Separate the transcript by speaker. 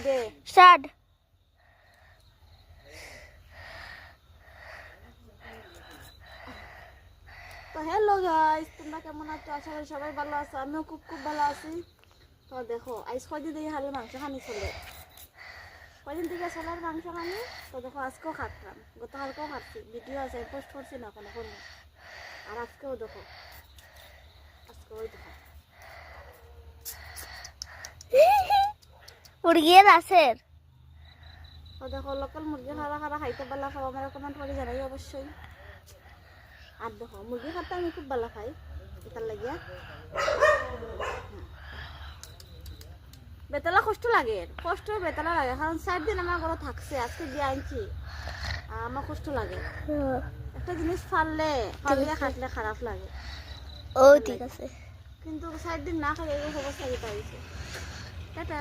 Speaker 1: They
Speaker 2: start.
Speaker 1: তো hello guys, তোমরা কেমন আছো? আশা করি সবাই ভালো আছো। আমিও খুব খুব ভালো আছি। তো দেখো আজ কয়দিন থেকে হালের মাংস খানি চলে, কয়দিন থেকে চলার মাংস খানি। তো দেখো আজকেও খাটলাম, গতকালকেও খাচ্ছি, ভিডিও আছে পোস্ট করছি না কোনো কোনো। আর আজকেও দেখো, আজকেও দেখো
Speaker 2: মুরগির আছের।
Speaker 1: তো দেখো লোকাল মুরগি খারা খারা খাইতে ভালো খাওয়া, আমার কমেন্ট করে জানাই অবশ্যই। আর দেখো মুরগি খাতে আমি খুব ভালো খাই, এটার লাগিয়া বেতলা কষ্ট লাগে, কষ্ট বেতলা লাগে, কারণ 4 দিন আমার ঘরে থাকছে, আজকে দিয়ে আনছি, আমার কষ্ট লাগে। একটা জিনিস ফাললে খাটলে খারাপ লাগে।
Speaker 2: ও ঠিক আছে।
Speaker 1: কিন্তু 4 দিন না খাই এই অবস্থা যেটা হয়েছে। টাটা।